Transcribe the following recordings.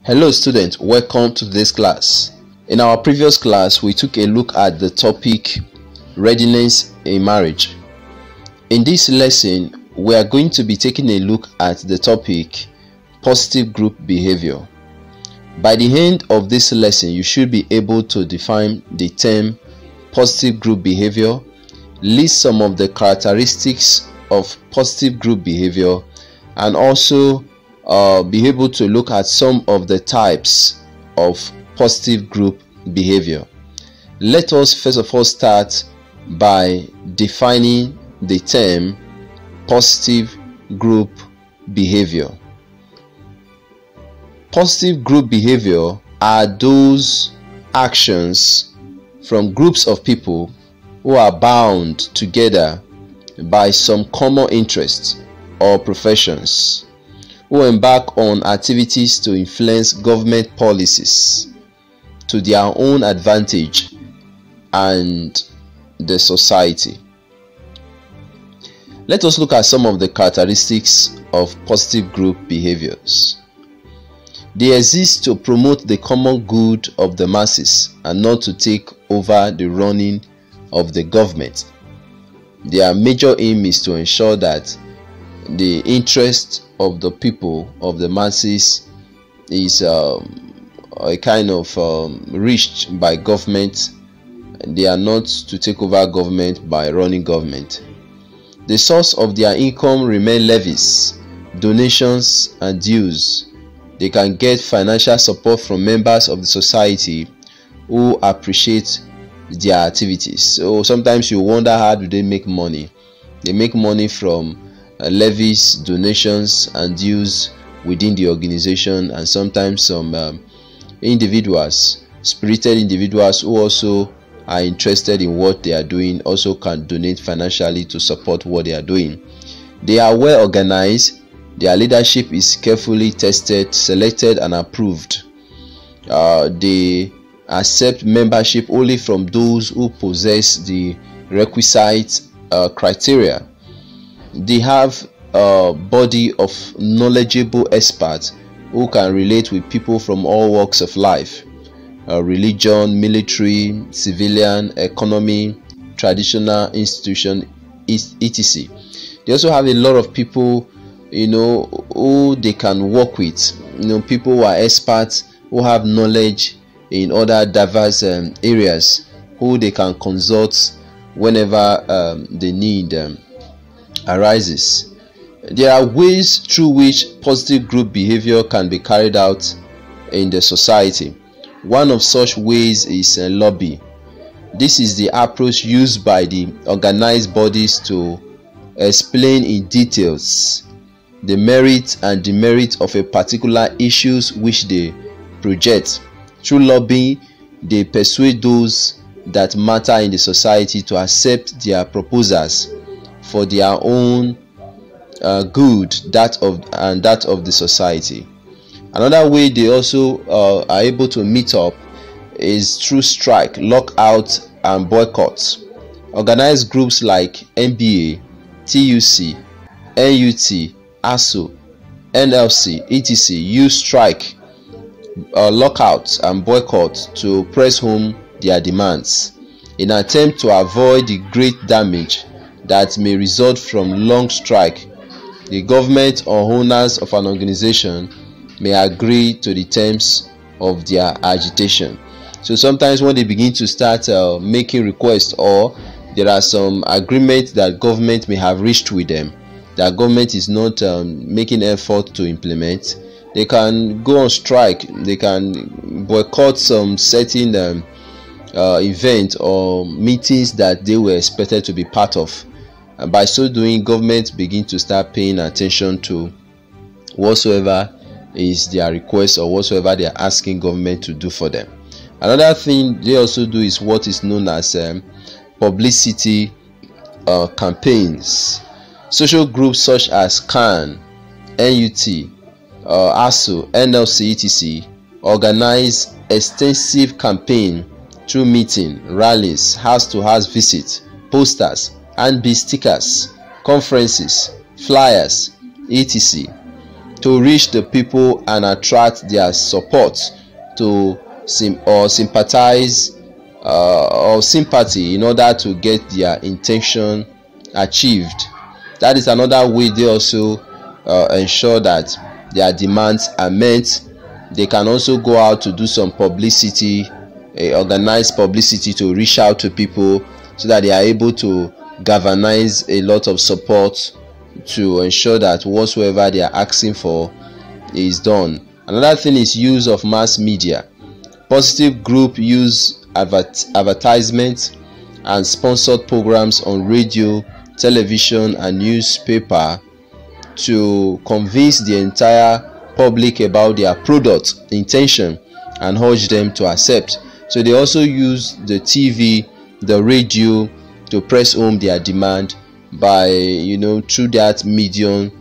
Hello students, welcome to this class. In our previous class, we took a look at the topic readiness in marriage. In this lesson, we are going to be taking a look at the topic positive group behavior. By the end of this lesson, you should be able to define the term positive group behavior, list some of the characteristics of positive group behavior, and also be able to look at some of the types of positive group behavior. Let us first of all start by defining the term positive group behavior. Positive group behavior are those actions from groups of people who are bound together by some common interests or professions, who embark on activities to influence government policies to their own advantage and the society. Let us look at some of the characteristics of positive group behaviors. They exist to promote the common good of the masses and not to take over the running of the government. Their major aim is to ensure that the interest of the people, of the masses, is a kind of reached by government. They are not to take over government by running government. The source of their income remain levies, donations, and dues. They can get financial support from members of the society who appreciate their activities. So sometimes you wonder, how do they make money? They make money from levies, donations, and dues within the organization, and sometimes some individuals, spirited individuals who also are interested in what they are doing, also can donate financially to support what they are doing. They are well organized. Their leadership is carefully tested, selected, and approved. They accept membership only from those who possess the requisite criteria. They have a body of knowledgeable experts who can relate with people from all walks of life, religion, military, civilian, economy, traditional institution, etc. They also have a lot of people, who they can work with. People who are experts, who have knowledge in other diverse areas, who they can consult whenever the need arises. There are ways through which positive group behavior can be carried out in the society. One of such ways is lobby. This is the approach used by the organized bodies to explain in details the merit and demerit of a particular issues which they project. Through lobbying, they persuade those that matter in the society to accept their proposals for their own good, that of the society. Another way they also are able to meet up is through strike, lockout, and boycotts. Organized groups like NBA, TUC, NUT, ASU, NLC, etc. use strike, lockouts, and boycott to press home their demands in an attempt to avoid the great damage that may result from long strike. The government or owners of an organization may agree to the terms of their agitation. So sometimes when they begin to start making requests, or there are some agreements that government may have reached with them that government is not making effort to implement, they can go on strike. They can boycott some certain event or meetings that they were expected to be part of. And by so doing, government begin to start paying attention to whatsoever is their request or whatsoever they are asking government to do for them. Another thing they also do is what is known as publicity campaigns. Social groups such as CAN, NUT, ASU, NLC, etc. organize extensive campaign through meeting, rallies, house-to-house visits, posters, handbill stickers, conferences, flyers, etc. to reach the people and attract their support to sympathize or sympathy in order to get their intention achieved. That is another way they also ensure that their demands are met. They can also go out to do some publicity, organized publicity, to reach out to people so that they are able to galvanize a lot of support to ensure that whatsoever they are asking for is done. Another thing is use of mass media. Positive group use advertisements and sponsored programs on radio, television and newspaper to convince the entire public about their product intention and urge them to accept. So they also use the TV, the radio to press home their demand by, through that medium,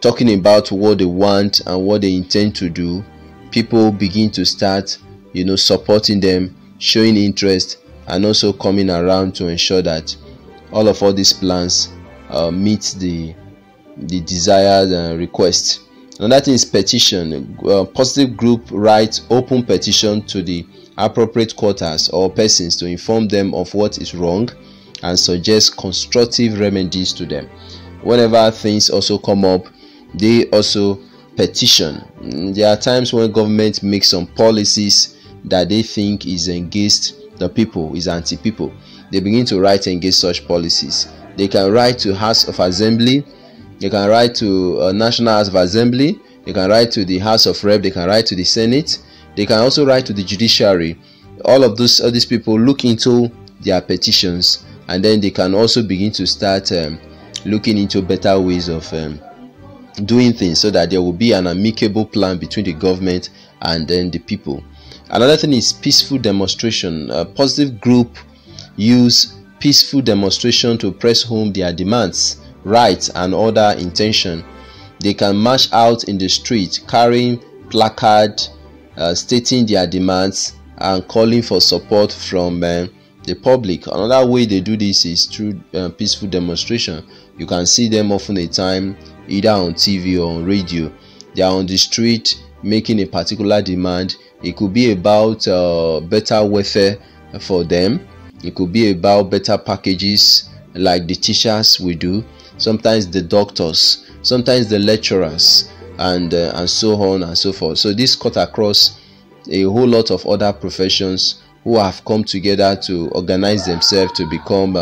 talking about what they want and what they intend to do. People begin to start supporting them, showing interest, and also coming around to ensure that all these plans meet the desired request. Another thing is petition. Positive group writes open petition to the appropriate quarters or persons to inform them of what is wrong and suggest constructive remedies to them. Whenever things also come up, they also petition. There are times when government makes some policies that they think is against the people, is anti-people. They begin to write against such policies. They can write to House of Assembly, they can write to National House of Assembly, they can write to the House of Rep, they can write to the Senate, they can also write to the judiciary. All these people look into their petitions, and then they can also begin to start looking into better ways of doing things, so that there will be an amicable plan between the government and then the people. Another thing is peaceful demonstration. A positive group use peaceful demonstration to press home their demands, rights and other intention. They can march out in the street carrying placard stating their demands and calling for support from the public. Another way they do this is through peaceful demonstration. You can see them often a time either on TV or on radio. They are on the street making a particular demand. It could be about better welfare for them. It could be about better packages like the teachers will do, sometimes the doctors, sometimes the lecturers, and so on and so forth. So this cut across a whole lot of other professions who have come together to organize themselves to become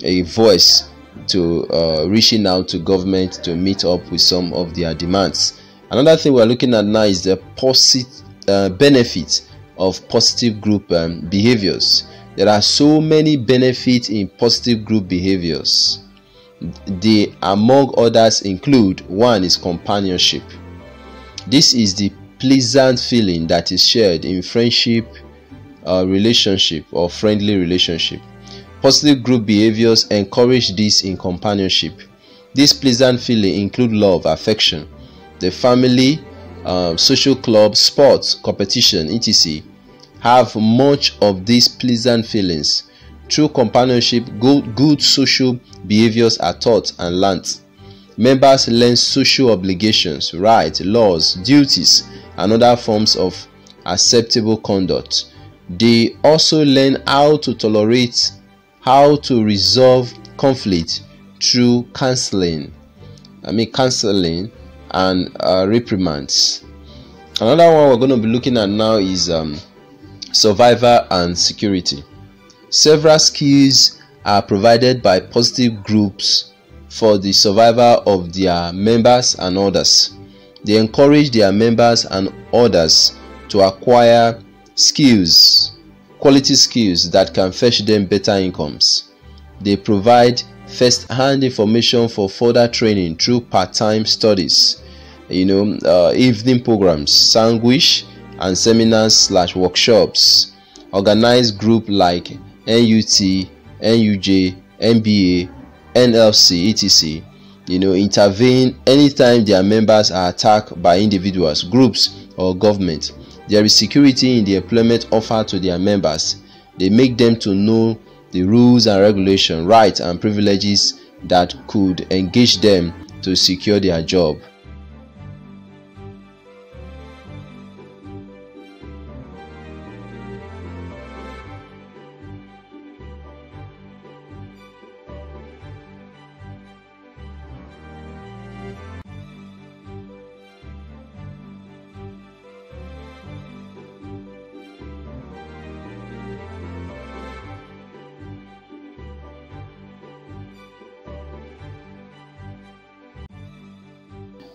a voice to reaching out to government to meet up with some of their demands. Another thing we're looking at now is the benefits of positive group behaviors. There are so many benefits in positive group behaviors. They, among others, include: one is companionship. This is the pleasant feeling that is shared in friendship, relationship, or friendly relationship. Positive group behaviors encourage this in companionship. This pleasant feeling include love, affection, the family, social club, sports, competition, etc. have much of these pleasant feelings. Through companionship, good social behaviors are taught and learnt. Members learn social obligations, rights, laws, duties, and other forms of acceptable conduct. They also learn how to tolerate, how to resolve conflict through counseling and reprimands. Another one we're going to be looking at now is survival and security. Several skills are provided by positive groups for the survival of their members and others. They encourage their members and others to acquire skills, quality skills that can fetch them better incomes. They provide first-hand information for further training through part-time studies, evening programs, sandwich and seminars/workshops. Organized group like NUT, NUJ, NBA, NLC, etc. Intervene anytime their members are attacked by individuals, groups, or government. There is security in the employment offered to their members. They make them to know the rules and regulations, rights and privileges that could engage them to secure their job.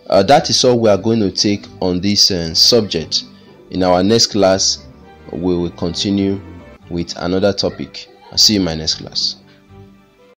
That is all we are going to take on this subject. In our next class, we will continue with another topic. I'll see you in my next class.